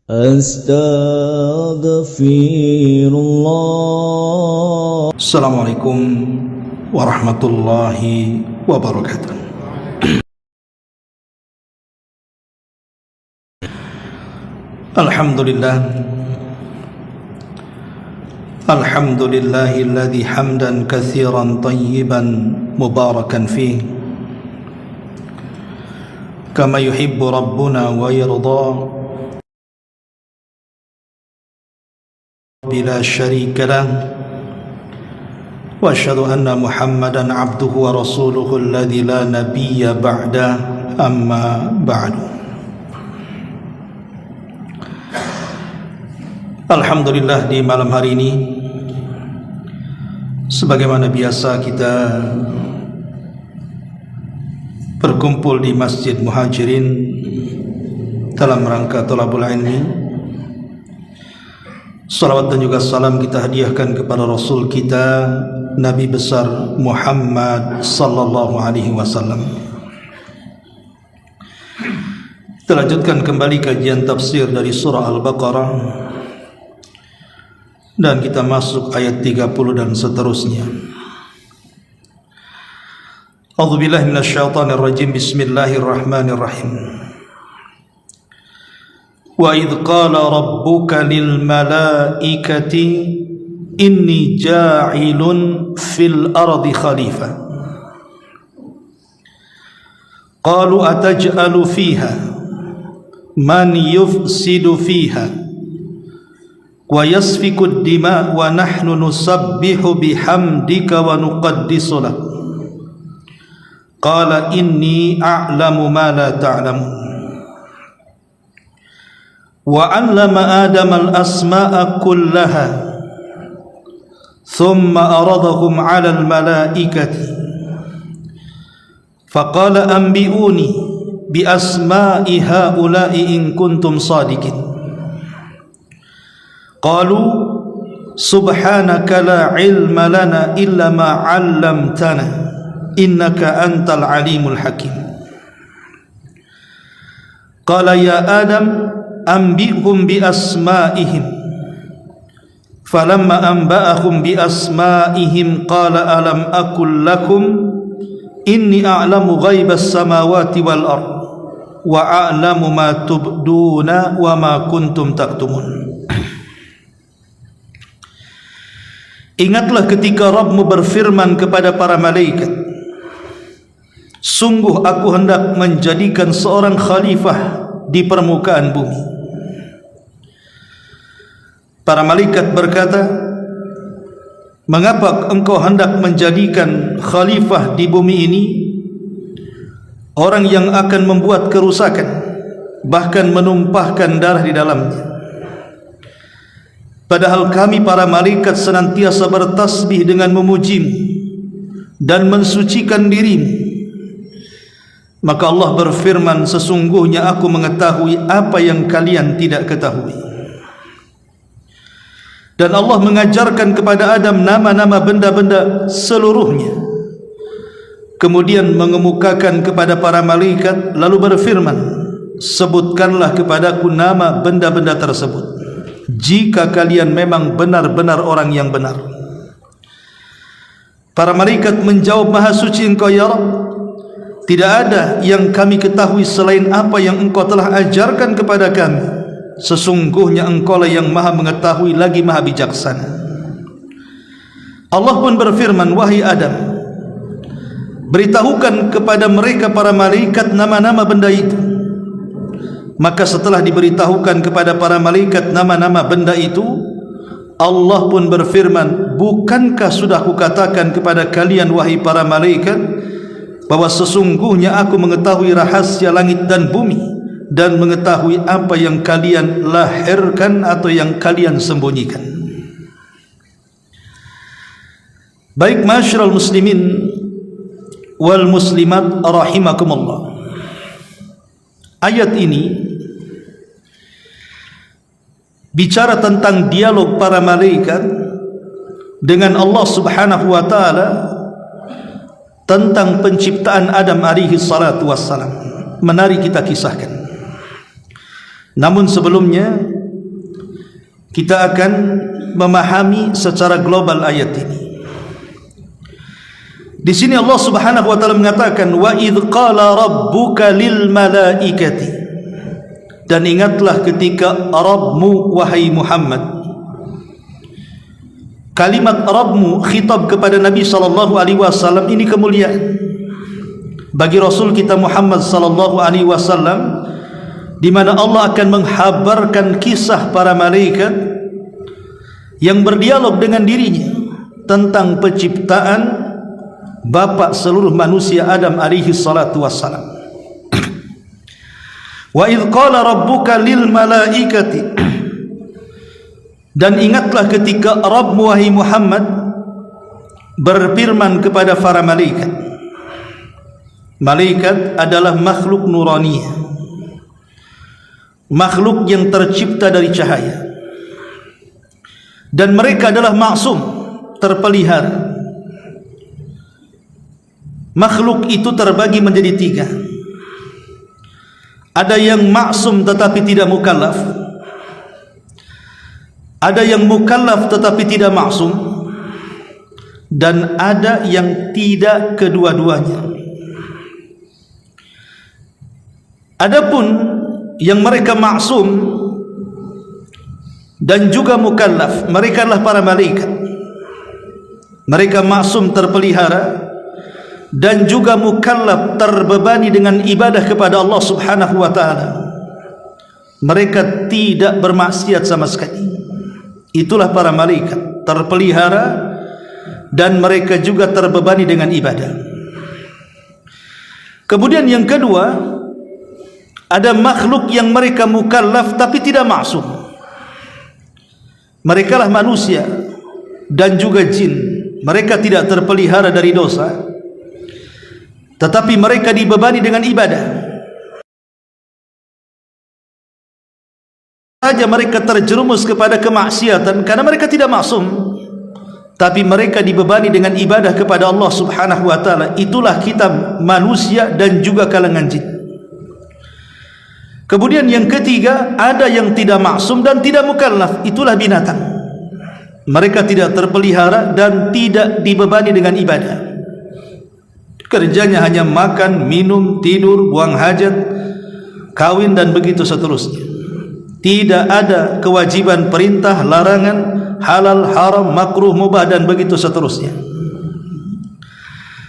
Astaghfirullah. Assalamualaikum warahmatullahi wabarakatuh. Alhamdulillah. Alhamdulillahilladzi hamdan katsiran tayyiban mubarakan fih kama yuhibbu rabbuna wa yarda bila syarika lah wa asyhadu anna Muhammadan abduhu wa rasuluhu alladzi la nabiyya ba'da amma ba'du. Alhamdulillah, di malam hari ini sebagaimana biasa kita berkumpul di Masjid Muhajirin dalam rangka thalabul ilmi. Salawat dan juga salam kita hadiahkan kepada Rasul kita Nabi besar Muhammad sallallahu alaihi wasallam. Kita lanjutkan kembali kajian tafsir dari surah Al-Baqarah dan kita masuk ayat 30 dan seterusnya. A'udzubillahi minasyaitonirrajim. Bismillahirrahmanirrahim. Wa idh qala rabbuka lil malaikati inni ja'ilun fil ardi khalifah qalu ataj'alu fiha man yufsidu fiha wa yasfiku ad-dima wa nahnu nusabbihu bihamdika wa nuqaddisu lak qala inni a'lamu ma la ta'lamun wa 'allama adama al-asma'a kullaha thumma aradahum 'ala al-mala'ikati faqala anbi'uni bi asma'i ha'ula'i in kuntum sadiqin qalu subhanaka la 'ilma lana illa ma 'allamtana innaka antal 'alimul hakim qala ya adam anbi'hum bi asma'ihim falamma anba'ahum bi asma'ihim qala alam aqul lakum inni a'lamu ghaibas samawati wal ard wa a'lamu ma tubduna wa ma kuntum taktumun. Ingatlah ketika Rabbmu berfirman kepada para malaikat, sungguh aku hendak menjadikan seorang khalifah di permukaan bumi. Para malaikat berkata, mengapa engkau hendak menjadikan khalifah di bumi ini orang yang akan membuat kerusakan, bahkan menumpahkan darah di dalamnya? Padahal kami para malaikat senantiasa bertasbih dengan memujimu dan mensucikan dirimu. Maka Allah berfirman, sesungguhnya aku mengetahui apa yang kalian tidak ketahui. Dan Allah mengajarkan kepada Adam nama-nama benda-benda seluruhnya. Kemudian mengemukakan kepada para malaikat, lalu berfirman, sebutkanlah kepadaku nama benda-benda tersebut, jika kalian memang benar-benar orang yang benar. Para malaikat menjawab, maha suci engkau ya Rabb, tidak ada yang kami ketahui selain apa yang engkau telah ajarkan kepada kami. Sesungguhnya engkau lah yang maha mengetahui lagi maha bijaksana. Allah pun berfirman, wahai Adam, beritahukan kepada mereka para malaikat nama-nama benda itu. Maka setelah diberitahukan kepada para malaikat nama-nama benda itu, Allah pun berfirman, bukankah sudah kukatakan kepada kalian wahai para malaikat bahwa sesungguhnya aku mengetahui rahasia langit dan bumi dan mengetahui apa yang kalian lahirkan atau yang kalian sembunyikan. Baik masyarul muslimin wal muslimat rahimakumullah. Ayat ini bicara tentang dialog para malaikat dengan Allah Subhanahu wa taala tentang penciptaan Adam alaihi salatu wassalam. Mari kita kisahkan. Namun sebelumnya kita akan memahami secara global ayat ini. Di sini Allah Subhanahu wa taala mengatakan, wa idz qala rabbuka lil malaikati, dan ingatlah ketika Rabbmu wahai Muhammad. Kalimat Rabbmu khitab kepada Nabi sallallahu alaihi wasallam ini kemuliaan bagi Rasul kita Muhammad sallallahu alaihi wasallam, di mana Allah akan menghabarkan kisah para malaikat yang berdialog dengan dirinya tentang penciptaan bapa seluruh manusia Adam alaihi salatu wassalam. Wa idz qala rabbuka lil malaikati, dan ingatlah ketika Rabbmu wahai Muhammad berfirman kepada para malaikat. Malaikat adalah makhluk nuraniyah, makhluk yang tercipta dari cahaya, dan mereka adalah maksum, terpelihara. Makhluk itu terbagi menjadi tiga. Ada yang maksum tetapi tidak mukallaf, ada yang mukallaf tetapi tidak maksum, dan ada yang tidak kedua-duanya. Adapun yang mereka maksum dan juga mukallaf, mereka adalah para malaikat. Mereka maksum, terpelihara, dan juga mukallaf, terbebani dengan ibadah kepada Allah Subhanahu wa taala. Mereka tidak bermaksiat sama sekali. Itulah para malaikat, terpelihara dan mereka juga terbebani dengan ibadah. Kemudian yang kedua, ada makhluk yang mereka mukallaf tapi tidak maksum. Mereka lah manusia dan juga jin. Mereka tidak terpelihara dari dosa, tetapi mereka dibebani dengan ibadah. Saja mereka terjerumus kepada kemaksiatan karena mereka tidak maksum, tapi mereka dibebani dengan ibadah kepada Allah Subhanahu wa taala. Itulah kita manusia dan juga kalangan jin. Kemudian yang ketiga, ada yang tidak maksum dan tidak mukallaf. Itulah binatang. Mereka tidak terpelihara dan tidak dibebani dengan ibadah. Kerjanya hanya makan, minum, tidur, buang hajat, kawin dan begitu seterusnya. Tidak ada kewajiban, perintah, larangan, halal, haram, makruh, mubah dan begitu seterusnya.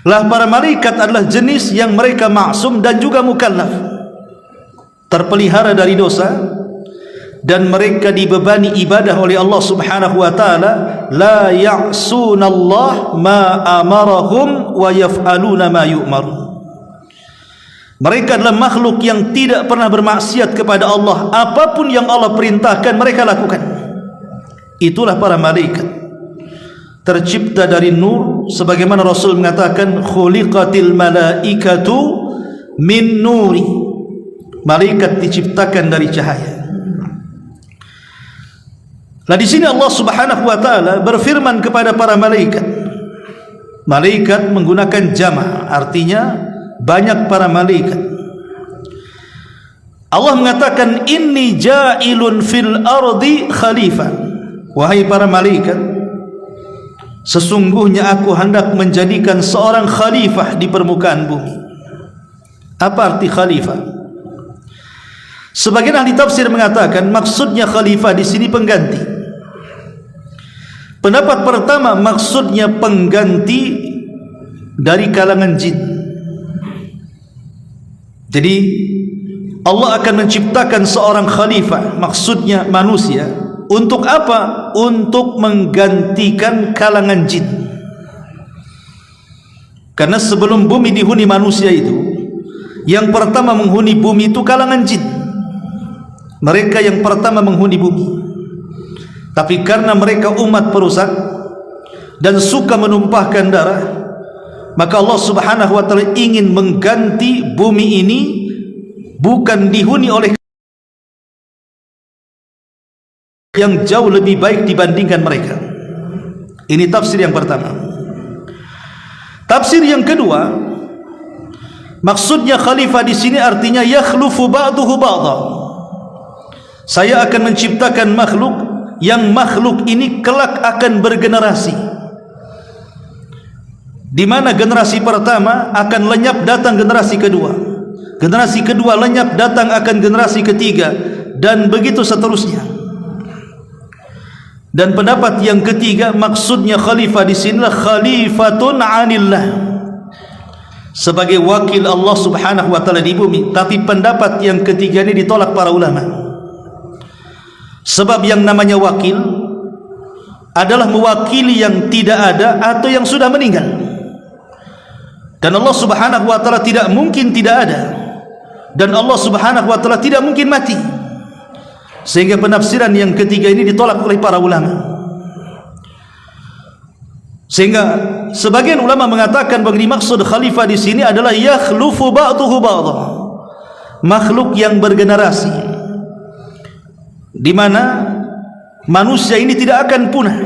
Lah para malaikat adalah jenis yang mereka maksum dan juga mukallaf, terpelihara dari dosa, dan mereka dibebani ibadah oleh Allah Subhanahu wa taala. La ya'sunallah ma amarahum wa yaf'aluna ma yu'marun. Mereka adalah makhluk yang tidak pernah bermaksiat kepada Allah. Apapun yang Allah perintahkan mereka lakukan. Itulah para malaikat, tercipta dari nur, sebagaimana Rasul mengatakan, khuliqatil malaikatu min nuri. Malaikat diciptakan dari cahaya. Nah, di sini Allah Subhanahu wa taala berfirman kepada para malaikat. Malaikat menggunakan jama', artinya banyak para malaikat. Allah mengatakan, inni ja'ilun fil ardi khalifah. Wahai para malaikat, sesungguhnya aku hendak menjadikan seorang khalifah di permukaan bumi. Apa arti khalifah? Sebagian ahli tafsir mengatakan maksudnya khalifah di sini pengganti. Pendapat pertama, maksudnya pengganti dari kalangan jin. Jadi Allah akan menciptakan seorang khalifah, maksudnya manusia. Untuk apa? Untuk menggantikan kalangan jin. Karena sebelum bumi dihuni manusia itu, yang pertama menghuni bumi itu kalangan jin. Mereka yang pertama menghuni bumi. Tapi karena mereka umat perusak dan suka menumpahkan darah, maka Allah Subhanahu wa taala ingin mengganti bumi ini, bukan dihuni oleh yang jauh lebih baik dibandingkan mereka. Ini tafsir yang pertama. Tafsir yang kedua, maksudnya khalifah di sini artinya yakhlufu ba'duhu ba'dha. Saya akan menciptakan makhluk yang makhluk ini kelak akan bergenerasi, di mana generasi pertama akan lenyap, datang generasi kedua, generasi kedua lenyap, datang akan generasi ketiga, dan begitu seterusnya. Dan pendapat yang ketiga, maksudnya khalifah di sinilah khalifatun 'anillah, sebagai wakil Allah Subhanahu wa taala di bumi. Tapi pendapat yang ketiga ini ditolak para ulama. Sebab yang namanya wakil adalah mewakili yang tidak ada atau yang sudah meninggal. Dan Allah Subhanahu wa taala tidak mungkin tidak ada, dan Allah Subhanahu wa taala tidak mungkin mati. Sehingga penafsiran yang ketiga ini ditolak oleh para ulama. Sehingga sebagian ulama mengatakan bahwa dimaksud khalifah di sini adalah yakhlufu ba'duhu ba'dha, makhluk yang bergenerasi, di mana manusia ini tidak akan punah.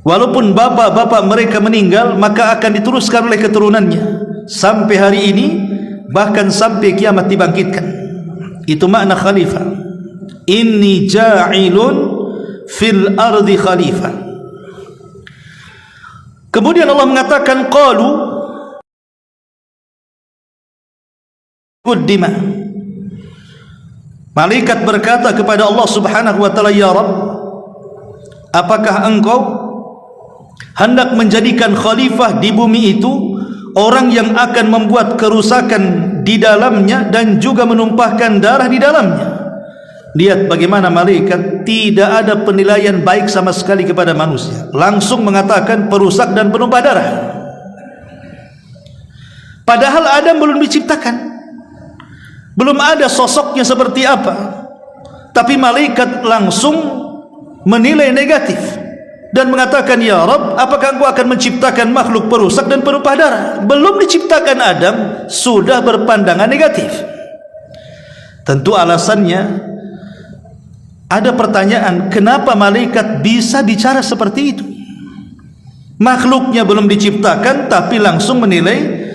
Walaupun bapak-bapak mereka meninggal, maka akan diteruskan oleh keturunannya sampai hari ini, bahkan sampai kiamat dibangkitkan. Itu makna khalifah. Inni ja'ilun fil ardi khalifah. Kemudian Allah mengatakan qalu quddima. Malaikat berkata kepada Allah Subhanahu wa taala, ya Rabb, apakah engkau hendak menjadikan khalifah di bumi itu orang yang akan membuat kerusakan di dalamnya dan juga menumpahkan darah di dalamnya? Lihat bagaimana malaikat tidak ada penilaian baik sama sekali kepada manusia, langsung mengatakan perusak dan penumpah darah. Padahal Adam belum diciptakan, belum ada sosoknya seperti apa, tapi malaikat langsung menilai negatif dan mengatakan, ya Rabb, apakah engkau akan menciptakan makhluk perusak dan penumpah darah? Belum diciptakan Adam sudah berpandangan negatif. Tentu alasannya ada pertanyaan, kenapa malaikat bisa bicara seperti itu? Makhluknya belum diciptakan tapi langsung menilai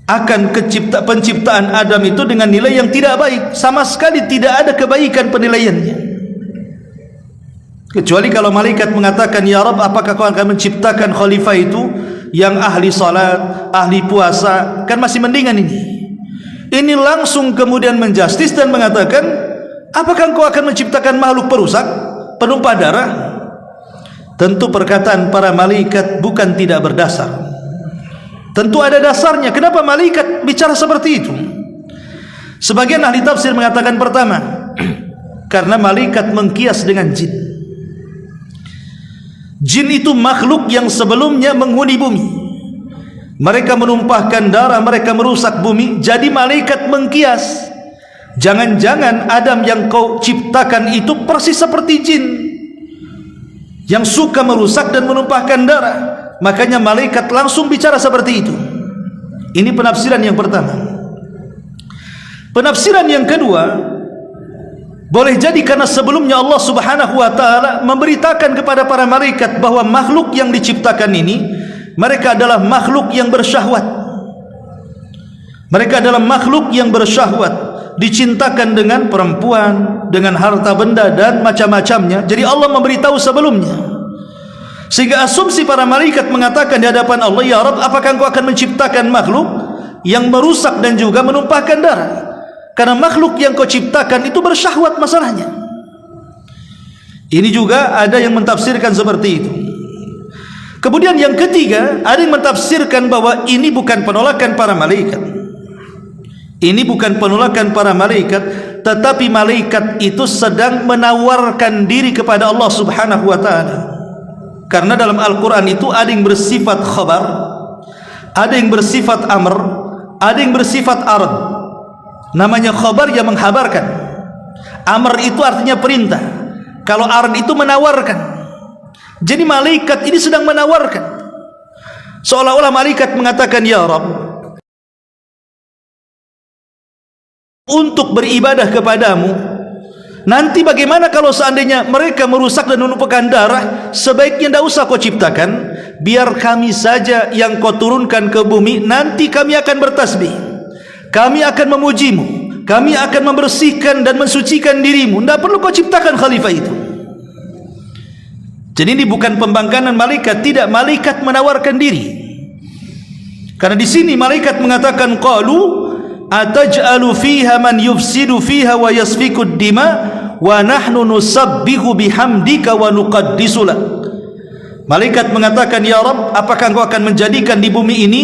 akan penciptaan Adam itu dengan nilai yang tidak baik. Sama sekali tidak ada kebaikan penilaiannya. Kecuali kalau malaikat mengatakan, ya Rabb, apakah kau akan menciptakan khalifah itu yang ahli salat, ahli puasa, kan masih mendingan ini. Ini langsung kemudian menjustis dan mengatakan, apakah engkau akan menciptakan makhluk perusak, penumpah darah? Tentu perkataan para malaikat bukan tidak berdasar. Tentu ada dasarnya. Kenapa malaikat bicara seperti itu? Sebagian ahli tafsir mengatakan, pertama, karena malaikat mengkias dengan jin. Jin itu makhluk yang sebelumnya menghuni bumi. Mereka menumpahkan darah, mereka merusak bumi. Jadi malaikat mengkias, jangan-jangan Adam yang kau ciptakan itu persis seperti jin yang suka merusak dan menumpahkan darah. Makanya malaikat langsung bicara seperti itu. Ini penafsiran yang pertama. Penafsiran yang kedua, boleh jadi karena sebelumnya Allah Subhanahu wa taala memberitakan kepada para malaikat bahwa makhluk yang diciptakan ini, mereka adalah makhluk yang bersyahwat. Mereka adalah makhluk yang bersyahwat, dicintakan dengan perempuan, dengan harta benda dan macam-macamnya. Jadi Allah memberitahu sebelumnya, sehingga asumsi para malaikat mengatakan di hadapan Allah, ya Rabb, apakah engkau akan menciptakan makhluk yang merusak dan juga menumpahkan darah? Karena makhluk yang kau ciptakan itu bersyahwat masalahnya. Ini juga ada yang mentafsirkan seperti itu. Kemudian yang ketiga, ada yang mentafsirkan bahwa ini bukan penolakan para malaikat. Ini bukan penolakan para malaikat, tetapi malaikat itu sedang menawarkan diri kepada Allah Subhanahu wa taala. Karena dalam Al-Quran itu ada yang bersifat khabar, ada yang bersifat amr, ada yang bersifat ard. Namanya khabar yang menghabarkan, amr itu artinya perintah, kalau ard itu menawarkan. Jadi malaikat ini sedang menawarkan, seolah-olah malaikat mengatakan, ya Rabb, untuk beribadah kepadamu. Nanti bagaimana kalau seandainya mereka merusak dan menumpahkan darah? Sebaiknya tidak usah kau ciptakan, biar kami saja yang kau turunkan ke bumi. Nanti kami akan bertasbih, kami akan memujimu, kami akan membersihkan dan mensucikan dirimu. Tidak perlu kau ciptakan khalifah itu. Jadi ini bukan pembangkangan malaikat, tidak, malaikat menawarkan diri. Karena di sini malaikat mengatakan qalu ataj'alu fiha man yufsidu fiha wa yasfiku ad-dima wa nahnu nusabbihu bihamdika wa nuqaddisu lak. Malaikat mengatakan, ya Rabb, apakah engkau akan menjadikan di bumi ini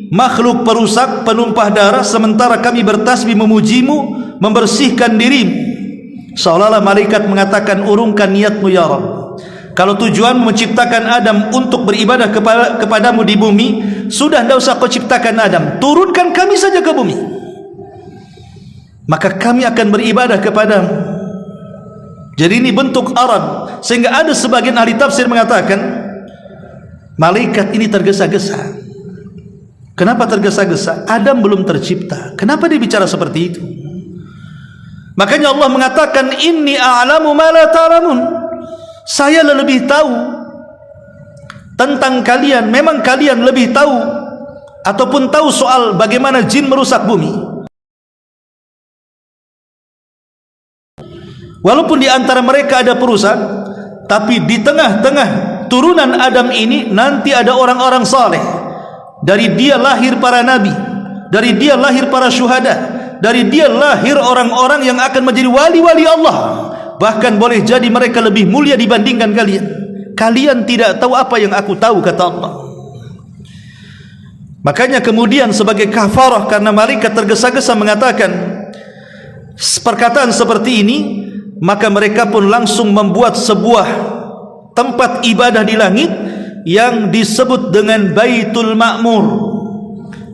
makhluk perusak, penumpah darah, sementara kami bertasbih memujimu, membersihkan dirimu? Seolah-olah malaikat mengatakan, urungkan niatmu ya Rabb. Kalau tujuan menciptakan Adam untuk beribadah kepadamu di bumi, sudah tidak usah kau ciptakan Adam, turunkan kami saja ke bumi, maka kami akan beribadah kepadamu. Jadi ini bentuk arad, sehingga ada sebagian ahli tafsir mengatakan malaikat ini tergesa-gesa. Kenapa tergesa-gesa? Adam belum tercipta, kenapa dia bicara seperti itu? Makanya Allah mengatakan, inni a'lamu ma la ta'lamun. Saya lebih tahu tentang kalian. Memang kalian lebih tahu ataupun tahu soal bagaimana jin merusak bumi. Walaupun di antara mereka ada perusak, tapi di tengah-tengah turunan Adam ini nanti ada orang-orang saleh. Dari dia lahir para nabi, dari dia lahir para syuhada, dari dia lahir orang-orang yang akan menjadi wali-wali Allah. Bahkan boleh jadi mereka lebih mulia dibandingkan kalian. Kalian tidak tahu apa yang aku tahu, kata Allah. Makanya kemudian sebagai kafarah karena malaikat tergesa-gesa mengatakan perkataan seperti ini, maka mereka pun langsung membuat sebuah tempat ibadah di langit yang disebut dengan Baitul Ma'mur,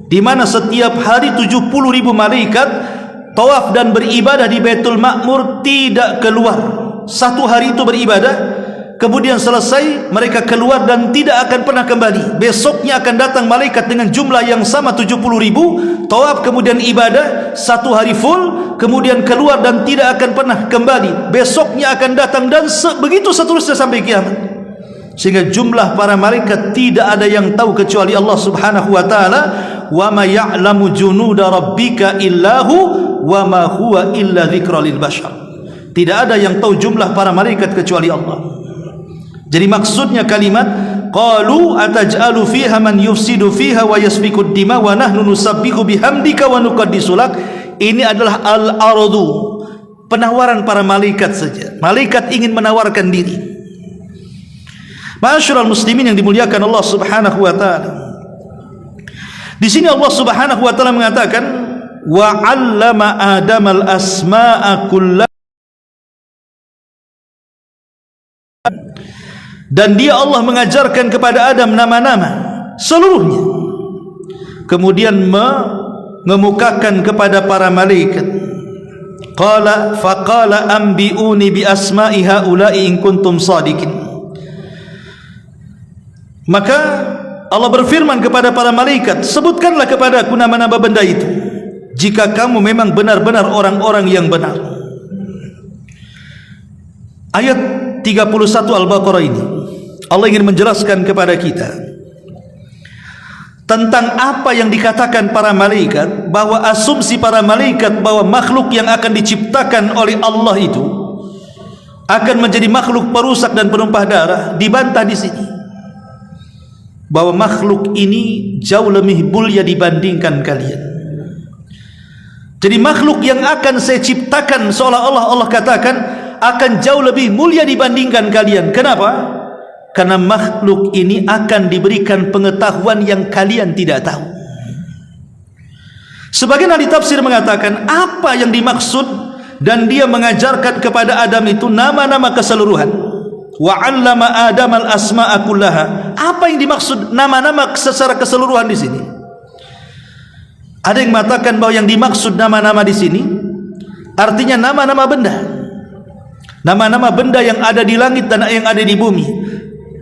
di mana setiap hari 70.000 malaikat tawaf dan beribadah di Baitul Ma'mur, tidak keluar. Satu hari itu beribadah, kemudian selesai mereka keluar dan tidak akan pernah kembali. Besoknya akan datang malaikat dengan jumlah yang sama 70.000, tawaf kemudian ibadah satu hari full, kemudian keluar dan tidak akan pernah kembali. Besoknya akan datang dan begitu seterusnya sampai kiamat. Sehingga jumlah para malaikat tidak ada yang tahu kecuali Allah Subhanahu wa taala. Wa ma ya'lamu junuda rabbika illahu wa ma huwa illa dzikra lil bashar. Tidak ada yang tahu jumlah para malaikat kecuali Allah. Jadi maksudnya kalimat qalu ataj'alu fiha man yufsidu fiha wa yasfiku ad-dima wa nahnu nusabbihu bihamdika wa nuqaddisu lak, ini adalah al-ardu, penawaran para malaikat saja. Malaikat ingin menawarkan diri. Ma'asyiral muslimin yang dimuliakan Allah Subhanahu wa taala, di sini Allah Subhanahu wa taala mengatakan wa 'allama Adamal asma'a kullaha, dan dia Allah mengajarkan kepada Adam nama-nama seluruhnya. Kemudian mengemukakan kepada para malaikat, qala faqala anbi'uni bi asma'i haula'i in kuntum shadiqin. Maka Allah berfirman kepada para malaikat, sebutkanlah kepada aku nama-nama benda itu jika kamu memang benar-benar orang-orang yang benar. Ayat 31 Al-Baqarah ini Allah ingin menjelaskan kepada kita tentang apa yang dikatakan para malaikat, bahwa asumsi para malaikat bahwa makhluk yang akan diciptakan oleh Allah itu akan menjadi makhluk perusak dan penumpah darah dibantah di sini, bahwa makhluk ini jauh lebih mulia dibandingkan kalian. Jadi makhluk yang akan saya ciptakan seolah-olah Allah katakan akan jauh lebih mulia dibandingkan kalian. Kenapa? Karena makhluk ini akan diberikan pengetahuan yang kalian tidak tahu. Sebagian ahli tafsir mengatakan apa yang dimaksud dan dia mengajarkan kepada Adam itu nama-nama keseluruhan. Wa 'allama Adamal asma'a kullaha. Apa yang dimaksud nama-nama secara keseluruhan di sini? Ada yang mengatakan bahwa yang dimaksud nama-nama di sini artinya nama-nama benda. Nama-nama benda yang ada di langit dan yang ada di bumi.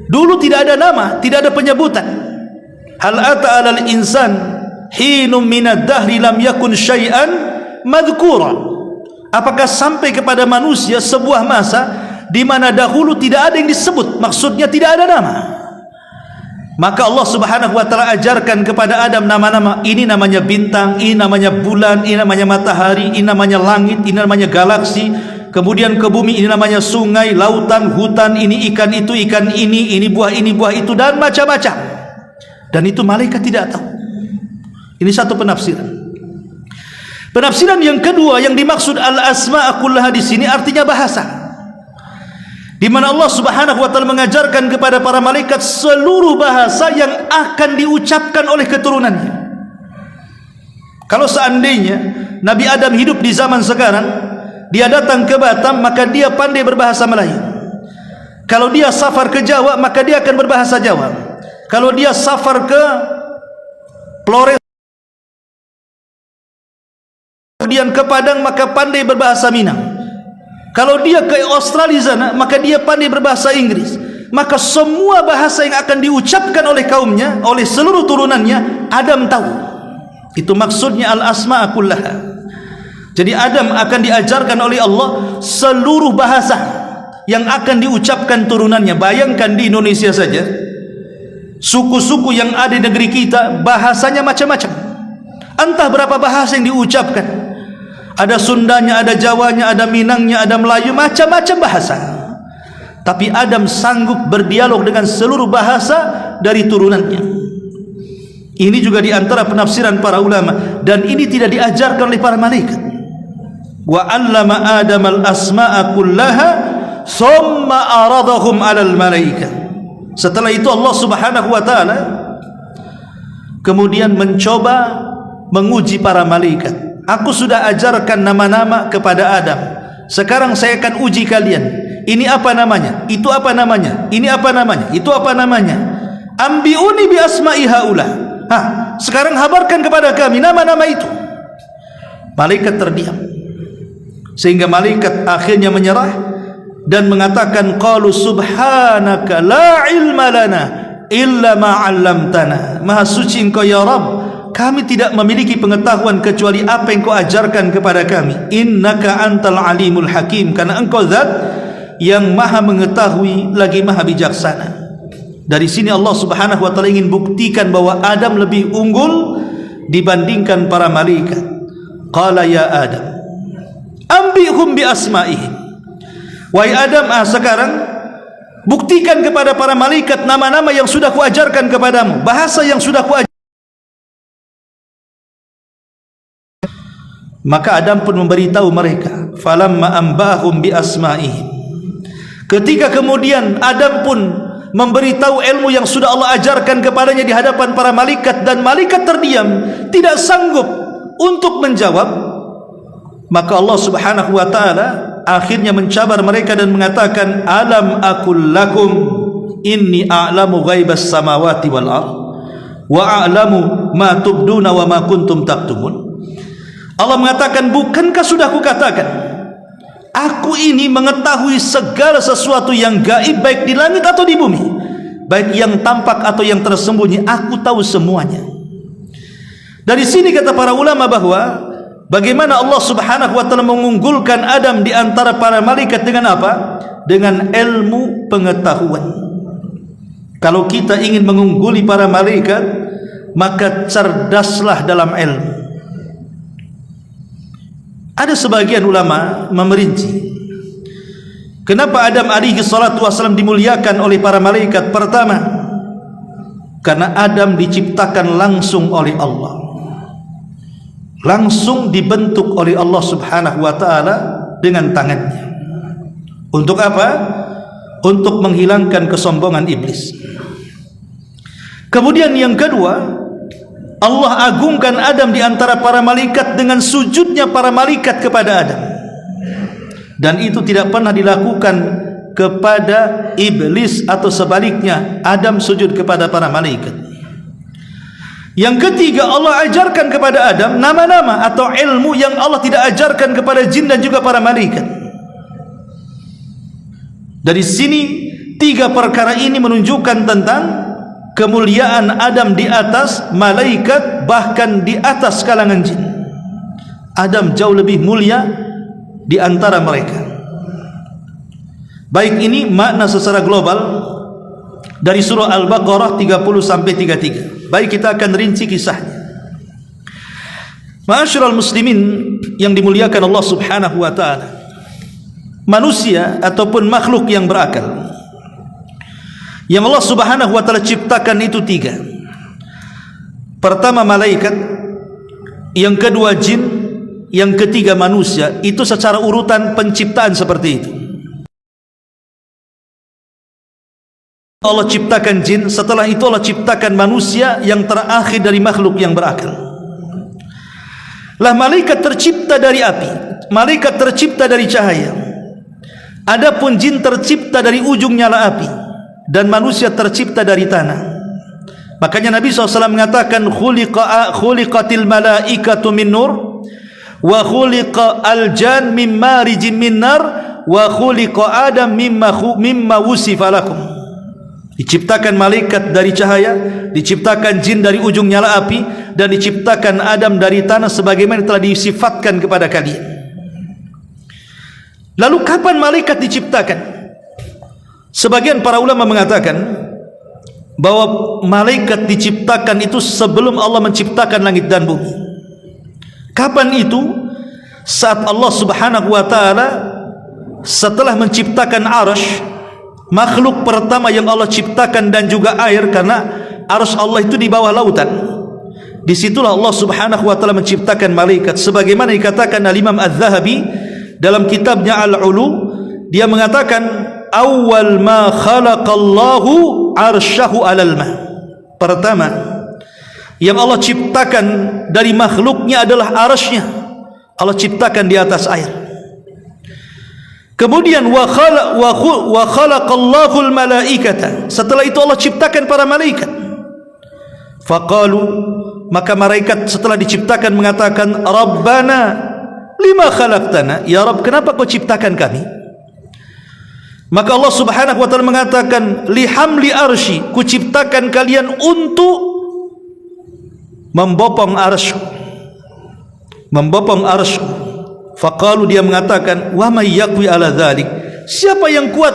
Dulu tidak ada nama, tidak ada penyebutan. Hal ata 'alal insan hinum minad dahri lam yakun syai'an madhkura. Apakah sampai kepada manusia sebuah masa di mana dahulu tidak ada yang disebut, maksudnya tidak ada nama. Maka Allah Subhanahu wa taala ajarkan kepada Adam nama-nama. Ini namanya bintang, ini namanya bulan, ini namanya matahari, ini namanya langit, ini namanya galaksi. kemudian ke bumi ini namanya sungai, lautan, hutan, ini ikan itu ikan ini buah itu dan macam-macam. Dan itu malaikat tidak tahu. Ini satu penafsiran. Penafsiran yang kedua, yang dimaksud al-asma' kullaha di sini artinya bahasa. Di mana Allah Subhanahu wa taala mengajarkan kepada para malaikat seluruh bahasa yang akan diucapkan oleh keturunannya. Kalau seandainya Nabi Adam hidup di zaman sekarang, dia datang ke Batam, maka dia pandai berbahasa Melayu. Kalau dia safar ke Jawa, maka dia akan berbahasa Jawa. Kalau dia safar ke Flores, kemudian ke Padang, maka pandai berbahasa Minang. Kalau dia ke Australia sana, maka dia pandai berbahasa Inggris. Maka semua bahasa yang akan diucapkan oleh kaumnya, oleh seluruh turunannya, Adam tahu. Itu maksudnya al-asma' kullaha. Jadi Adam akan diajarkan oleh Allah seluruh bahasa yang akan diucapkan turunannya. Bayangkan di Indonesia saja, suku-suku yang ada di negeri kita bahasanya macam-macam. Entah berapa bahasa yang diucapkan. Ada Sundanya, ada Jawanya, ada Minangnya, ada Melayu, macam-macam bahasa. Tapi Adam sanggup berdialog dengan seluruh bahasa dari turunannya. Ini juga di antara penafsiran para ulama, dan ini tidak diajarkan oleh para malaikat. Wa 'allama Adam al-asma'a kullaha thumma aradahum 'alal malaikah. Setelah itu Allah Subhanahu wa taala kemudian mencoba menguji para malaikat. Aku sudah ajarkan nama-nama kepada Adam. Sekarang saya akan uji kalian. Ini apa namanya? Itu apa namanya? Ini apa namanya? Itu apa namanya? Ambiuni bi asma'i haula. Sekarang habarkan kepada kami nama-nama itu. Malaikat terdiam. Sehingga malaikat akhirnya menyerah dan mengatakan, qalu subhanaka la ilma lana illa ma 'allamtana. Maha suci Engkau ya Rabb, kami tidak memiliki pengetahuan kecuali apa yang Kau ajarkan kepada kami. Innaka antal alimul hakim, karena Engkau zat yang maha mengetahui lagi maha bijaksana. Dari sini Allah Subhanahu wa taala ingin buktikan bahwa Adam lebih unggul dibandingkan para malaikat. Qala ya Adam, ambihum bi asma'ihim. Wahai Adam, sekarang buktikan kepada para malaikat nama-nama yang sudah kuajarkan kepadamu, bahasa yang sudah kuajarkan. Maka Adam pun memberitahu mereka. Falamma ambahum bi asma'ihim. Ketika kemudian Adam pun memberitahu ilmu yang sudah Allah ajarkan kepadanya di hadapan para malaikat, dan malaikat terdiam, tidak sanggup untuk menjawab, maka Allah Subhanahu wa taala akhirnya mencabar mereka dan mengatakan, alam aqul lakum inni a'lamu ghaibas samawati wal ardh wa a'lamu ma tubduna wa ma kuntum taktumun. Allah mengatakan, bukankah sudah kukatakan, aku ini mengetahui segala sesuatu yang gaib, baik di langit atau di bumi, baik yang tampak atau yang tersembunyi, aku tahu semuanya. Dari sini kata para ulama bahwa bagaimana Allah Subhanahu wa taala mengunggulkan Adam di antara para malaikat dengan apa? Dengan ilmu pengetahuan. Kalau kita ingin mengungguli para malaikat, maka cerdaslah dalam ilmu. Ada sebagian ulama memerinci kenapa Adam alaihi salatu wasallam dimuliakan oleh para malaikat. Pertama, karena Adam diciptakan langsung oleh Allah, langsung dibentuk oleh Allah Subhanahu wa taala dengan tangannya. Untuk apa? Untuk menghilangkan kesombongan iblis. Kemudian yang kedua, Allah agungkan Adam di antara para malaikat dengan sujudnya para malaikat kepada Adam. Dan itu tidak pernah dilakukan kepada iblis atau sebaliknya, Adam sujud kepada para malaikat. Yang ketiga, Allah ajarkan kepada Adam nama-nama atau ilmu yang Allah tidak ajarkan kepada jin dan juga para malaikat. Dari sini tiga perkara ini menunjukkan tentang kemuliaan Adam di atas malaikat, bahkan di atas kalangan jin. Adam jauh lebih mulia di antara mereka. Baik, ini makna secara global dari surah Al-Baqarah 30 sampai 33. Baik, kita akan rinci kisahnya. Ma'asyiral muslimin yang dimuliakan Allah Subhanahu wa taala. manusia ataupun makhluk yang berakal. Yang Allah Subhanahu wa taala ciptakan itu 3. Pertama malaikat, yang kedua jin, yang ketiga manusia. Itu secara urutan penciptaan seperti itu. Allah ciptakan jin, setelah itu Allah ciptakan manusia, yang terakhir dari makhluk yang berakal. Lah malaikat tercipta dari api, malaikat tercipta dari cahaya. Adapun jin tercipta dari ujung nyala api, dan manusia tercipta dari tanah. Makanya Nabi SAW mengatakan khuliqatil malaikatu min nur wa khuliqa al-jan min marijin min nar wa khuliqa adam mimma wusifa lakum. Diciptakan malaikat dari cahaya, diciptakan jin dari ujung nyala api, dan diciptakan Adam dari tanah sebagaimana telah disifatkan kepada kalian. Lalu kapan malaikat diciptakan? Sebagian para ulama mengatakan bahwa malaikat diciptakan itu sebelum Allah menciptakan langit dan bumi. Kapan itu? Saat Allah Subhanahu wa taala setelah menciptakan arsy, makhluk pertama yang Allah ciptakan, dan juga air, karena arsy Allah itu di bawah lautan. Disitulah Allah Subhanahu wa taala menciptakan malaikat, sebagaimana dikatakan Al-Imam Az-Zahabi dalam kitabnya Al-Ulu. Dia mengatakan awal ma khalaqallahu arsyahu alal ma. Pertama yang Allah ciptakan dari makhluknya adalah arsy-Nya. Allah ciptakan di atas air. Kemudian wa khalaqallahu al-malaikata. Setelah itu Allah ciptakan para malaikat. Faqalu, maka malaikat setelah diciptakan mengatakan, Rabbana lima khalaqtana, ya Rabb, kenapa kau ciptakan kami? Maka Allah Subhanahu wa taala mengatakan, lihamli arsy, ku ciptakan kalian untuk membopong arsy. Membopong arsy. Faqalu, dia mengatakan, wa may yaqwi ala dzalik, siapa yang kuat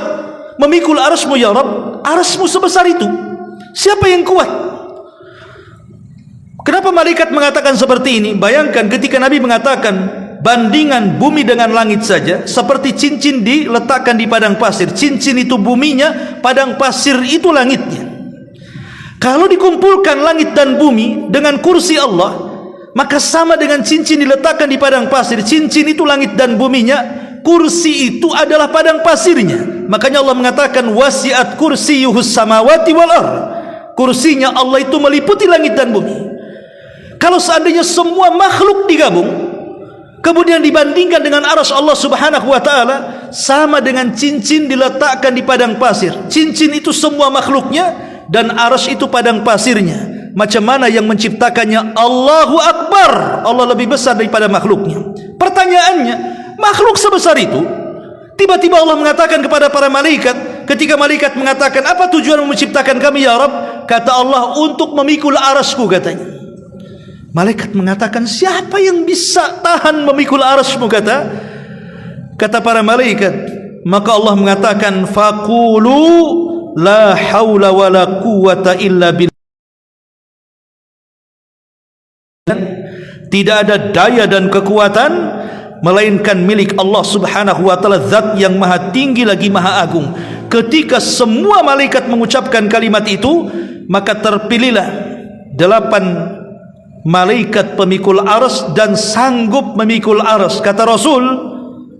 memikul arsy-Mu ya Rabb? Arsy-Mu sebesar itu, siapa yang kuat? Kenapa malaikat mengatakan seperti ini? Bayangkan ketika Nabi mengatakan bandingan bumi dengan langit saja seperti cincin diletakkan di padang pasir. Cincin itu buminya, padang pasir itu langitnya. Kalau dikumpulkan langit dan bumi dengan kursi Allah, maka sama dengan cincin diletakkan di padang pasir. Cincin itu langit dan buminya, kursi itu adalah padang pasirnya. Makanya Allah mengatakan wasi'at kursiyuhus samawati wal ardh. Kursinya Allah itu meliputi langit dan bumi. Kalau seandainya semua makhluk digabung, kemudian dibandingkan dengan arsy Allah Subhanahu wa taala, sama dengan cincin diletakkan di padang pasir. Cincin itu semua makhluknya, dan arsy itu padang pasirnya. Macam mana yang menciptakannya? Allahu Akbar, Allah lebih besar daripada makhluknya. Pertanyaannya, makhluk sebesar itu, tiba-tiba Allah mengatakan kepada para malaikat, ketika malaikat mengatakan, apa tujuan menciptakan kami ya Rabb? Kata Allah, untuk memikul arsy-Ku, katanya. Malaikat mengatakan, siapa yang bisa tahan memikul arsy-Mu? Kata para malaikat. Maka Allah mengatakan, faqulu la haula wala quwwata illa billah. Tidak ada daya dan kekuatan melainkan milik Allah Subhanahu wa taala, zat yang maha tinggi lagi maha agung. Ketika semua malaikat mengucapkan kalimat itu, maka terpilihlah 8 malaikat pemikul arsy dan sanggup memikul arsy. Kata Rasul,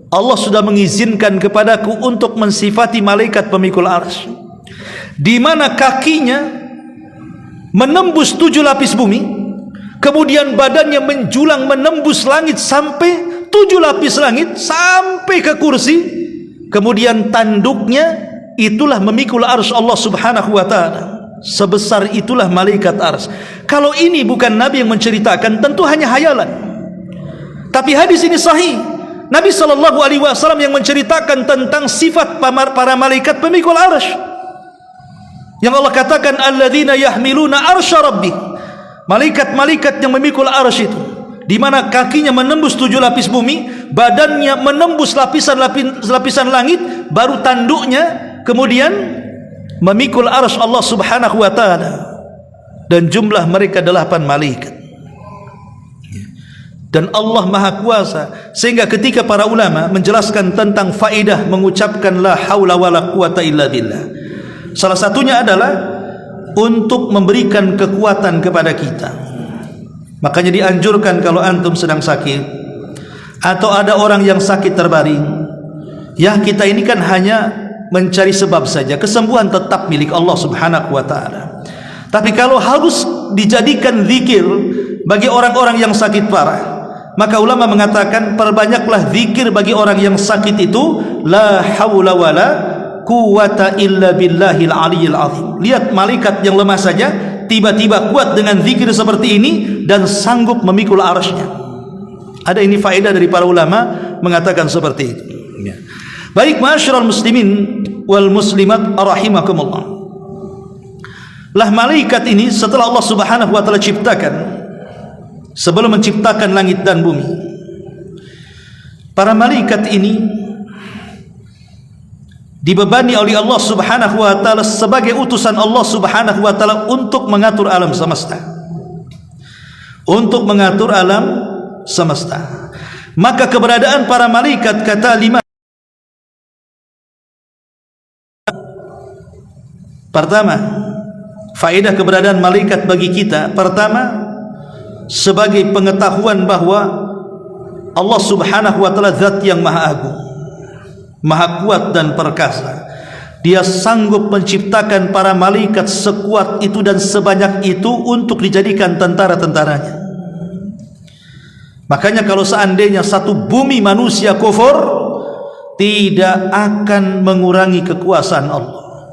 Allah sudah mengizinkan kepadaku untuk mensifati malaikat pemikul arsy, di mana kakinya menembus 7 lapis bumi, kemudian badannya menjulang menembus langit sampai 7 lapis langit, sampai ke kursi. Kemudian tanduknya itulah memikul arsy Allah Subhanahu wa taala. Sebesar itulah malaikat arsy. Kalau ini bukan Nabi yang menceritakan, tentu hanya hayalan. Tapi hadis ini sahih. Nabi SAW yang menceritakan tentang sifat para malaikat pemikul arsy. Yang Allah katakan, alladzina yahmiluna arsya rabbik, malaikat-malaikat yang memikul arsy itu, di mana kakinya menembus 7 lapis bumi, badannya menembus lapisan langit, baru tanduknya kemudian memikul arsy Allah Subhanahu wa taala. Dan jumlah mereka 8 malaikat. dan Allah Maha Kuasa, sehingga ketika para ulama menjelaskan tentang faedah mengucapkan la haula wala quwata illa billah, salah satunya adalah untuk memberikan kekuatan kepada kita. Makanya dianjurkan kalau antum sedang sakit atau ada orang yang sakit terbaring, ya kita ini kan hanya mencari sebab saja, kesembuhan tetap milik Allah Subhanahu wa taala. Tapi kalau harus dijadikan zikir bagi orang-orang yang sakit parah, maka ulama mengatakan perbanyaklah zikir bagi orang yang sakit itu la haula wala quwata illa billahil aliyil azim. Lihat malaikat yang lemah saja tiba-tiba kuat dengan zikir seperti ini dan sanggup memikul arsy-Nya. Ada ini faedah dari para ulama mengatakan seperti itu. Ya. Baik, ma'asyiral muslimin wal muslimat rahimakumullah. Lah malaikat ini setelah Allah Subhanahu wa taala ciptakan, sebelum menciptakan langit dan bumi, para malaikat ini dibebani oleh Allah Subhanahu wa taala sebagai utusan Allah Subhanahu wa taala untuk mengatur alam semesta. Untuk mengatur alam semesta. Maka keberadaan para malaikat, kata lima, pertama, faedah keberadaan malaikat bagi kita, pertama, sebagai pengetahuan bahwa Allah Subhanahu wa taala zat yang maha agung, maha kuat dan perkasa. Dia sanggup menciptakan para malaikat sekuat itu dan sebanyak itu untuk dijadikan tentara-tentaranya. Makanya kalau seandainya satu bumi manusia kufur, tidak akan mengurangi kekuasaan Allah.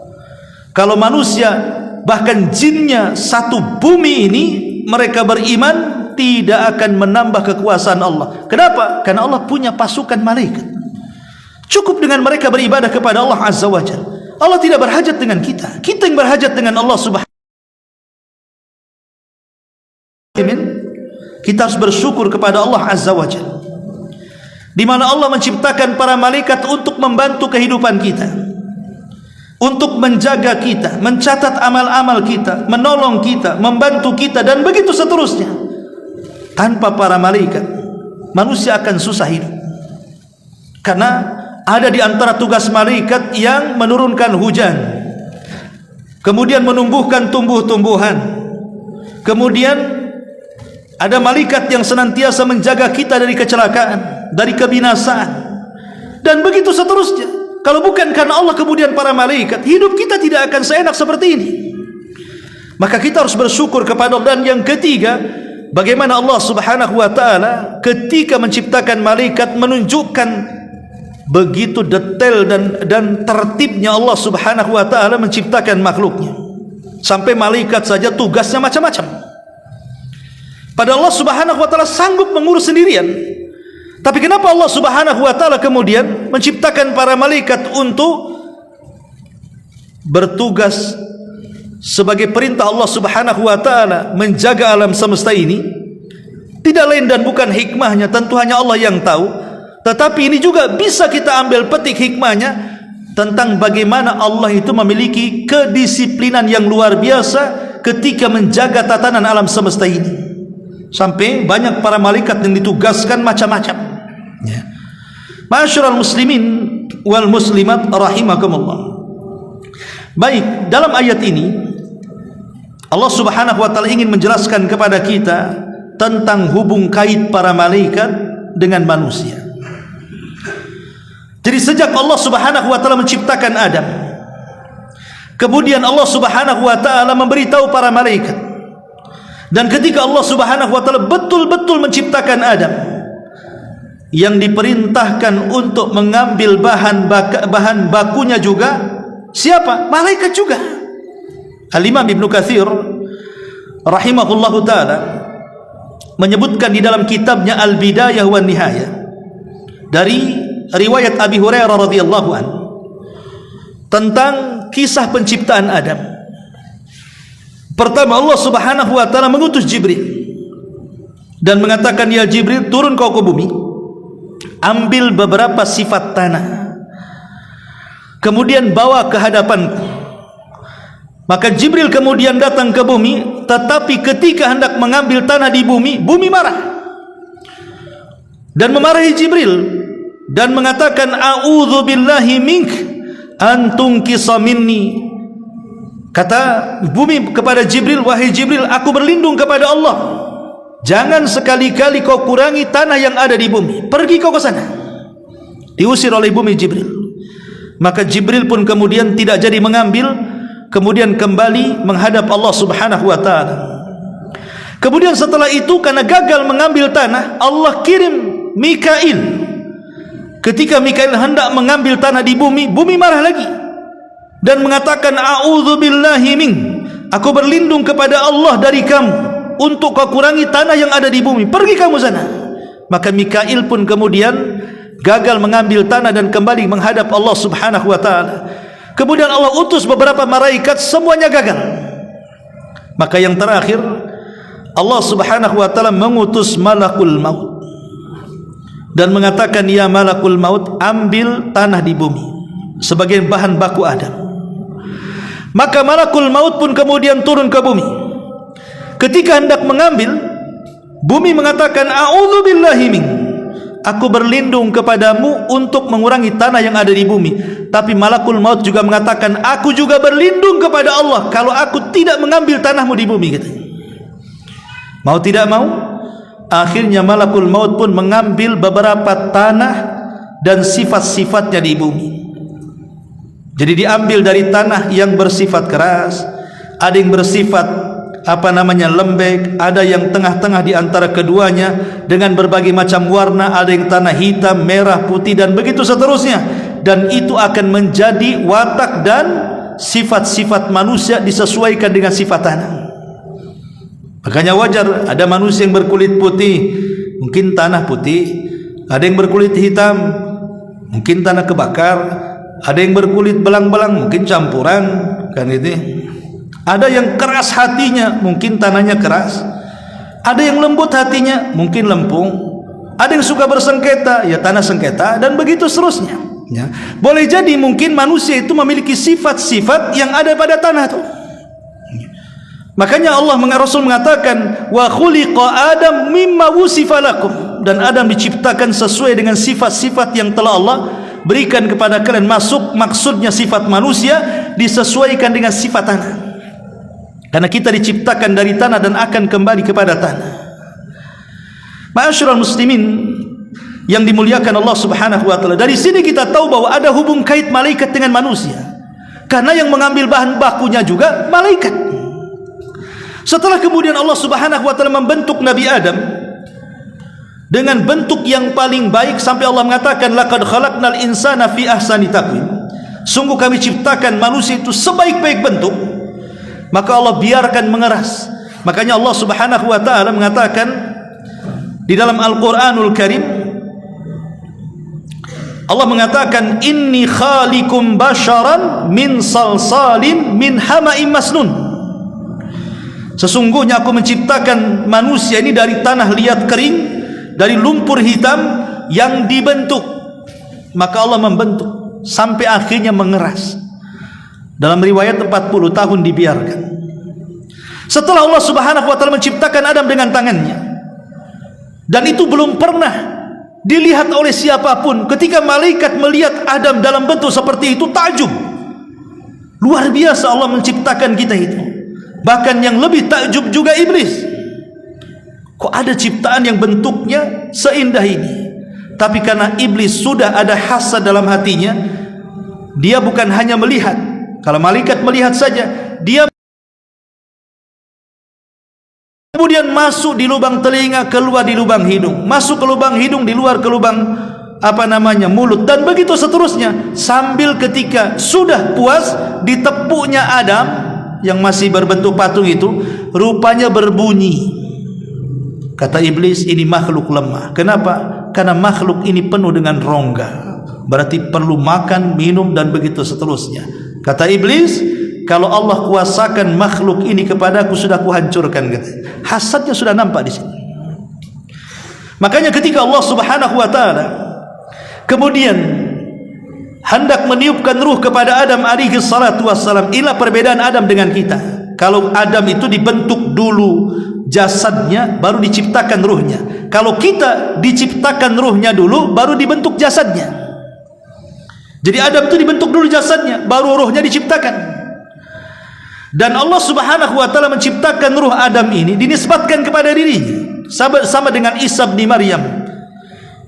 Kalau manusia bahkan jinnya satu bumi ini mereka beriman, tidak akan menambah kekuasaan Allah. Kenapa? Karena Allah punya pasukan malaikat. Cukup dengan mereka beribadah kepada Allah Azza wa Jalla. Allah tidak berhajat dengan kita, kita yang berhajat dengan Allah Subhanahu wa taala. Kita harus bersyukur kepada Allah Azza wa Jalla, di mana Allah menciptakan para malaikat untuk membantu kehidupan kita, untuk menjaga kita, mencatat amal-amal kita, menolong kita, membantu kita, dan begitu seterusnya. Tanpa para malaikat, manusia akan susah hidup. Karena ada di antara tugas malaikat yang menurunkan hujan, kemudian menumbuhkan tumbuh-tumbuhan, kemudian ada malaikat yang senantiasa menjaga kita dari kecelakaan, dari kebinasaan, dan begitu seterusnya. Kalau bukan karena Allah kemudian para malaikat, hidup kita tidak akan seenak seperti ini. Maka kita harus bersyukur kepada Allah. Dan yang ketiga, bagaimana Allah Subhanahu wa taala ketika menciptakan malaikat menunjukkan begitu detail dan tertibnya Allah Subhanahu wa taala menciptakan makhluknya. Sampai malaikat saja tugasnya macam-macam. Padahal Allah Subhanahu wa taala sanggup mengurus sendirian. Tapi kenapa Allah Subhanahu wa taala kemudian menciptakan para malaikat untuk bertugas sebagai perintah Allah Subhanahu wa taala menjaga alam semesta ini? Tidak lain dan bukan hikmahnya, tentu hanya Allah yang tahu. Tetapi ini juga bisa kita ambil petik hikmahnya tentang bagaimana Allah itu memiliki kedisiplinan yang luar biasa ketika menjaga tatanan alam semesta ini. Sampai banyak para malaikat yang ditugaskan macam-macam. Ya. Ma'asyiral muslimin wal muslimat rahimakumullah. Baik, dalam ayat ini Allah Subhanahu wa taala ingin menjelaskan kepada kita tentang hubung kait para malaikat dengan manusia. Jadi sejak Allah Subhanahu wa taala menciptakan Adam, kemudian Allah Subhanahu wa taala memberitahu para malaikat. Dan ketika Allah Subhanahu wa taala betul-betul menciptakan Adam, yang diperintahkan untuk mengambil bahan bakunya juga siapa? Malaikat juga. Al-Imam Ibnu Katsir rahimahullahu taala menyebutkan di dalam kitabnya Al-Bidayah wan Nihayah dari riwayat Abi Hurairah radhiyallahu anhu tentang kisah penciptaan Adam. Pertama, Allah Subhanahu wa taala mengutus Jibril dan mengatakan, "Ya Jibril, turun kau ke bumi, ambil beberapa sifat tanah, kemudian bawa ke hadapanku." Maka Jibril kemudian datang ke bumi, tetapi ketika hendak mengambil tanah di bumi, bumi marah. dan memarahi Jibril dan mengatakan a'udzu billahi mink an tunqisa minni. Kata bumi kepada Jibril, wahai Jibril, aku berlindung kepada Allah, jangan sekali-kali kau kurangi tanah yang ada di bumi, pergi kau ke sana. Diusir oleh bumi Jibril. Maka Jibril pun kemudian tidak jadi mengambil, kemudian kembali menghadap Allah Subhanahu wa taala. Kemudian setelah itu karena gagal mengambil tanah, Allah kirim Mikail. Ketika Mikail hendak mengambil tanah di bumi, bumi marah lagi dan mengatakan a'udzu billahi mink, aku berlindung kepada Allah dari kamu untuk kau kurangi tanah yang ada di bumi, pergi kamu sana. Maka Mikail pun kemudian gagal mengambil tanah dan kembali menghadap Allah Subhanahu wa taala. Kemudian Allah utus beberapa malaikat, semuanya gagal. Maka yang terakhir Allah Subhanahu wa taala mengutus malakul maut dan mengatakan, ya malakul maut, ambil tanah di bumi sebagai bahan baku Adam. Maka malakul maut pun kemudian turun ke bumi. Ketika hendak mengambil, bumi mengatakan a'udzu billahi mink, aku berlindung kepadamu untuk mengurangi tanah yang ada di bumi. Tapi malakul maut juga mengatakan, aku juga berlindung kepada Allah kalau aku tidak mengambil tanahmu di bumi, katanya. Mau tidak mau, akhirnya malakul maut pun mengambil beberapa tanah dan sifat-sifatnya di bumi. Jadi diambil dari tanah yang bersifat keras, ada yang bersifat lembek, ada yang tengah-tengah di antara keduanya dengan berbagai macam warna, ada yang tanah hitam, merah, putih dan begitu seterusnya. Dan itu akan menjadi watak dan sifat-sifat manusia disesuaikan dengan sifat tanah. Makanya wajar ada manusia yang berkulit putih, mungkin tanah putih, ada yang berkulit hitam, mungkin tanah kebakar, ada yang berkulit belang-belang, mungkin campuran, kan itu. Ada yang keras hatinya, mungkin tanahnya keras. Ada yang lembut hatinya, mungkin lempung. Ada yang suka bersengketa, ya tanah sengketa, dan begitu seterusnya. Ya. Boleh jadi mungkin manusia itu memiliki sifat-sifat yang ada pada tanah itu. Makanya Rasul mengatakan, wa khuliqa Adam mimma wusifa lakum, dan Adam diciptakan sesuai dengan sifat-sifat yang telah Allah berikan kepada kalian. Maksudnya sifat manusia disesuaikan dengan sifat tanah. Karena kita diciptakan dari tanah dan akan kembali kepada tanah. Ma'asyiral muslimin yang dimuliakan Allah Subhanahu wa taala, dari sini kita tahu bahwa ada hubung kait malaikat dengan manusia. Karena yang mengambil bahan bakunya juga malaikat. Setelah kemudian Allah Subhanahu wa taala membentuk Nabi Adam dengan bentuk yang paling baik, sampai Allah mengatakan laqad khalaqnal insana fi ahsani taqwim, sungguh kami ciptakan manusia itu sebaik-baik bentuk. Maka Allah biarkan mengeras. Makanya Allah Subhanahu wa taala mengatakan di dalam Al-Qur'anul Karim, Allah mengatakan inni khaliqum basharan min salsalin min hama'im masnun, sesungguhnya aku menciptakan manusia ini dari tanah liat kering, dari lumpur hitam yang dibentuk. Maka Allah membentuk sampai akhirnya mengeras. Dalam riwayat 40 tahun dibiarkan. Setelah Allah Subhanahu wa taala menciptakan Adam dengan tangannya, dan itu belum pernah dilihat oleh siapapun. Ketika malaikat melihat Adam dalam bentuk seperti itu, takjub. Luar biasa Allah menciptakan kita itu. Bahkan yang lebih takjub juga iblis. Kok ada ciptaan yang bentuknya seindah ini? Tapi karena iblis sudah ada hasad dalam hatinya, dia bukan hanya melihat. Kalau malaikat melihat saja, dia kemudian masuk di lubang telinga, keluar di lubang hidung, masuk ke lubang hidung, di luar ke lubang mulut, dan begitu seterusnya. Sambil ketika sudah puas ditepuknya Adam yang masih berbentuk patung itu, rupanya berbunyi. Kata iblis, ini makhluk lemah. Kenapa? Karena makhluk ini penuh dengan rongga, berarti perlu makan, minum dan begitu seterusnya. Kata iblis, kalau Allah kuasakan makhluk ini kepadaku, sudah kuhancurkan. Hasadnya sudah nampak di sini. Makanya ketika Allah Subhanahu wa taala kemudian hendak meniupkan ruh kepada Adam alaihi salatu wassalam, inilah perbedaan Adam dengan kita. Kalau Adam itu dibentuk dulu jasadnya, baru diciptakan ruhnya. Kalau kita diciptakan ruhnya dulu, baru dibentuk jasadnya. Jadi Adam itu dibentuk dulu jasadnya, baru ruhnya diciptakan. Dan Allah Subhanahu wa taala menciptakan ruh Adam ini dinisbatkan kepada dirinya, sama dengan Isa bin Maryam.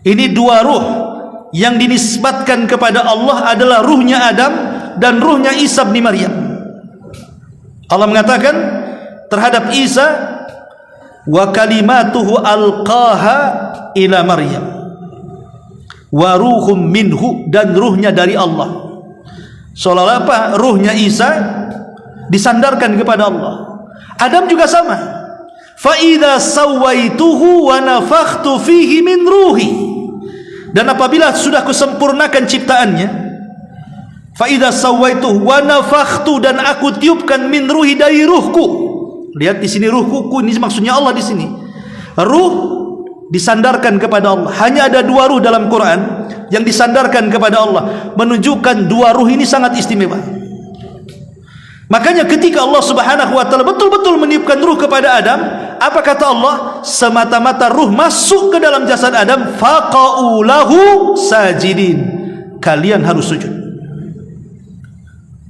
Ini dua ruh yang dinisbatkan kepada Allah adalah ruhnya Adam dan ruhnya Isa bin Maryam. Allah mengatakan terhadap Isa, wa kalimatuhu alqaha ila Maryam wa ruhum minhu, dan ruhnya dari Allah. Seolah-olah apa? Ruhnya Isa disandarkan kepada Allah. Adam juga sama. Fa idza sawaituhu wa nafakhtu fihi min ruhi, dan apabila sudah kusempurnakan ciptaannya, fa idza sawaituhu wa nafakhtu, dan aku tiupkan min ruhi, dari ruhku. Lihat di sini ruhku, ini maksudnya Allah di sini. Ruh disandarkan kepada Allah. Hanya ada dua ruh dalam Quran yang disandarkan kepada Allah, menunjukkan dua ruh ini sangat istimewa. Makanya ketika Allah Subhanahu wa taala betul-betul meniupkan ruh kepada Adam, apa kata Allah? Semata-mata ruh masuk ke dalam jasad Adam, faqa'u lahu sajidin, kalian harus sujud.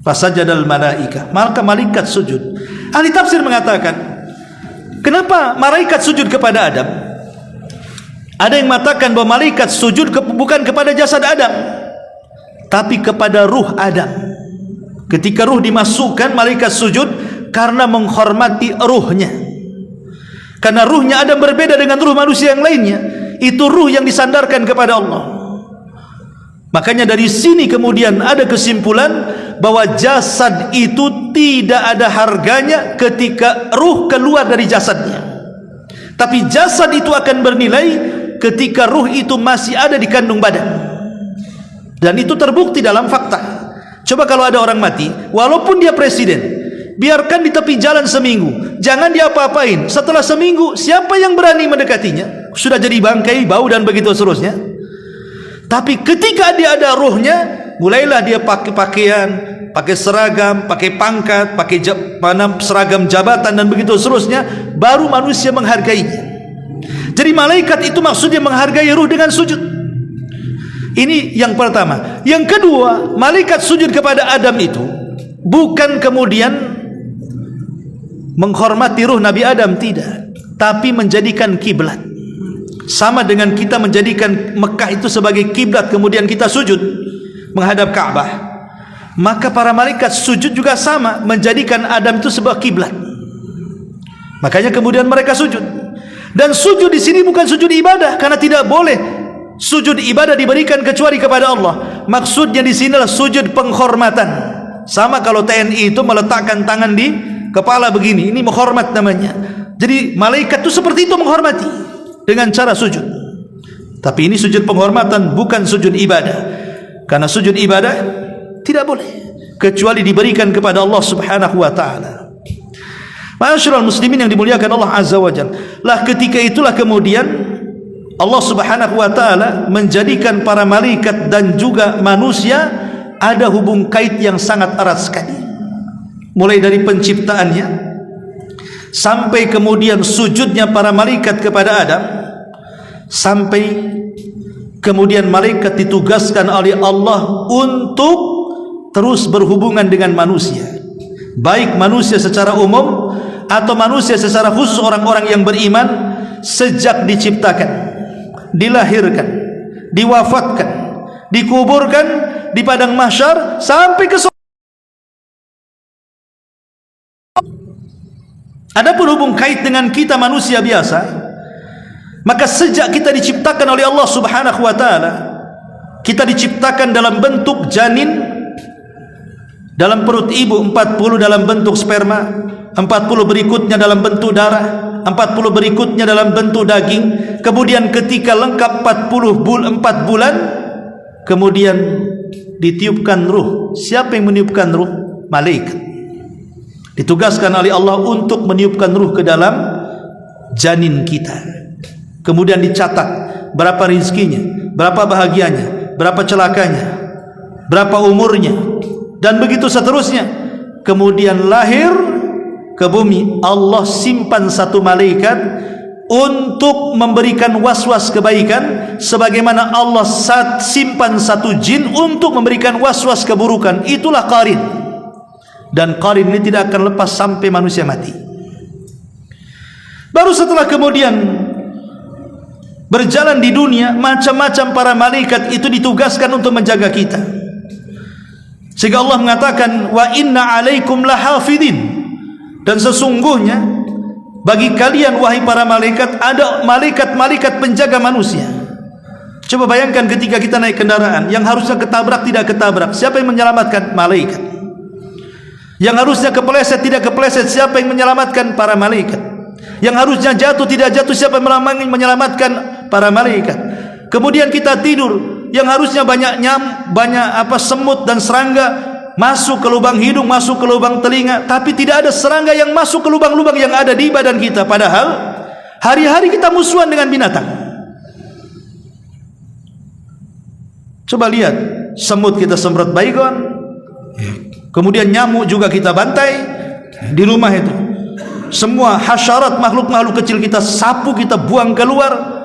Fasajadal malaikah, maka malaikat sujud. Ahli tafsir mengatakan, kenapa malaikat sujud kepada Adam? Ada yang mengatakan bahwa malaikat sujud bukan kepada jasad Adam, tapi kepada ruh Adam. Ketika ruh dimasukkan, malaikat sujud karena menghormati ruhnya. Karena ruhnya Adam berbeda dengan ruh manusia yang lainnya. Itu ruh yang disandarkan kepada Allah. Makanya dari sini kemudian ada kesimpulan bahwa jasad itu tidak ada harganya ketika ruh keluar dari jasadnya. Tapi jasad itu akan bernilai ketika ruh itu masih ada di kandung badan. Dan itu terbukti dalam fakta. Coba kalau ada orang mati, walaupun dia presiden, biarkan di tepi jalan seminggu, jangan dia apa-apain. Setelah seminggu, siapa yang berani mendekatinya? Sudah jadi bangkai, bau dan begitu seterusnya. Tapi ketika dia ada ruhnya, mulailah dia pakai pakaian, pakai seragam, pakai pangkat, pakai seragam jabatan dan begitu seterusnya, baru manusia menghargainya. Jadi malaikat itu maksudnya menghargai ruh dengan sujud. Ini yang pertama. Yang kedua, malaikat sujud kepada Adam itu bukan kemudian menghormati ruh Nabi Adam, tidak, tapi menjadikan kiblat. Sama dengan kita menjadikan Mekah itu sebagai kiblat, kemudian kita sujud menghadap Ka'bah. Maka para malaikat sujud juga sama, menjadikan Adam itu sebuah kiblat. Makanya kemudian mereka sujud. Dan sujud di sini bukan sujud ibadah, karena tidak boleh sujud ibadah diberikan kecuali kepada Allah. Maksudnya di sinilah sujud penghormatan. Sama kalau TNI itu meletakkan tangan di kepala begini, ini menghormat namanya. Jadi malaikat itu seperti itu menghormati dengan cara sujud. Tapi ini sujud penghormatan, bukan sujud ibadah. Karena sujud ibadah tidak boleh kecuali diberikan kepada Allah Subhanahu wa taala. Ma'asyiral muslimin yang dimuliakan Allah Azza wa Jalla. Lah ketika itulah kemudian Allah Subhanahu wa taala menjadikan para malaikat dan juga manusia ada hubung kait yang sangat erat sekali. Mulai dari penciptaannya sampai kemudian sujudnya para malaikat kepada Adam, sampai kemudian malaikat ditugaskan oleh Allah untuk terus berhubungan dengan manusia. Baik manusia secara umum atau manusia secara khusus orang-orang yang beriman sejak diciptakan, dilahirkan, diwafatkan, dikuburkan di padang mahsyar sampai ke surga. Adapun hubung kait dengan kita manusia biasa, maka sejak kita diciptakan oleh Allah Subhanahu wa taala, kita diciptakan dalam bentuk janin dalam perut ibu, 40 dalam bentuk sperma, 40 berikutnya dalam bentuk darah, 40 berikutnya dalam bentuk daging. Kemudian ketika lengkap 4 bulan, kemudian ditiupkan ruh. Siapa yang meniupkan ruh? Malaikat. Ditugaskan oleh Allah untuk meniupkan ruh ke dalam janin kita. Kemudian dicatat berapa rezekinya, berapa bahagianya, berapa celakanya, berapa umurnya, dan begitu seterusnya. Kemudian lahir, ke bumi, Allah simpan satu malaikat untuk memberikan was-was kebaikan, sebagaimana Allah simpan satu jin untuk memberikan was-was keburukan. Itulah qarin. Dan qarin ini tidak akan lepas sampai manusia mati. Baru setelah kemudian berjalan di dunia, macam-macam para malaikat itu ditugaskan untuk menjaga kita. Sehingga Allah mengatakan, wa inna alaikum lahafidin, dan sesungguhnya bagi kalian wahai para malaikat ada malaikat-malaikat penjaga manusia. Coba bayangkan ketika kita naik kendaraan, yang harusnya ketabrak tidak ketabrak, siapa yang menyelamatkan? Malaikat. Yang harusnya kepeleset tidak kepeleset, siapa yang menyelamatkan? Para malaikat. Yang harusnya jatuh tidak jatuh, siapa yang menyelamatkan? Para malaikat. Kemudian kita tidur, yang harusnya banyak semut dan serangga masuk ke lubang hidung, masuk ke lubang telinga, tapi tidak ada serangga yang masuk ke lubang-lubang yang ada di badan kita. Padahal hari-hari kita musuhan dengan binatang. Coba lihat, semut kita semprot baygon, kemudian nyamuk juga kita bantai di rumah itu. Semua hasyarat, makhluk-makhluk kecil kita sapu, kita buang keluar.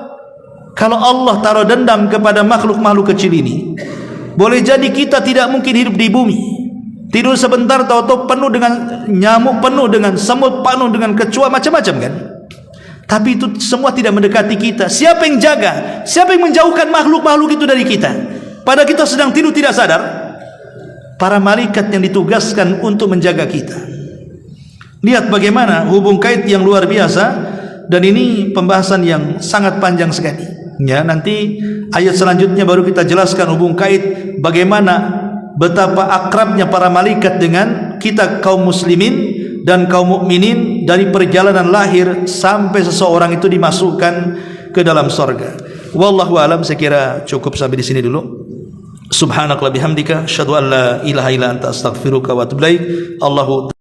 Kalau Allah taruh dendam kepada makhluk-makhluk kecil ini, boleh jadi kita tidak mungkin hidup di bumi. Tidur sebentar tahu-tahu penuh dengan nyamuk, penuh dengan semut, penuh dengan kecoa, macam-macam kan. Tapi itu semua tidak mendekati kita. Siapa yang jaga? Siapa yang menjauhkan makhluk-makhluk itu dari kita? Pada kita sedang tidur tidak sadar, para malaikat yang ditugaskan untuk menjaga kita. Lihat bagaimana hubung kait yang luar biasa. Dan ini pembahasan yang sangat panjang sekali. Ya, nanti ayat selanjutnya baru kita jelaskan hubung kait bagaimana betapa akrabnya para malaikat dengan kita kaum muslimin dan kaum mukminin dari perjalanan lahir sampai seseorang itu dimasukkan ke dalam surga. Wallahu alam, saya kira cukup sampai di sini dulu. Subhanakallahumma bihamdika asyhadu an la ilaha illa anta astaghfiruka wa atubu ilaik. Allahu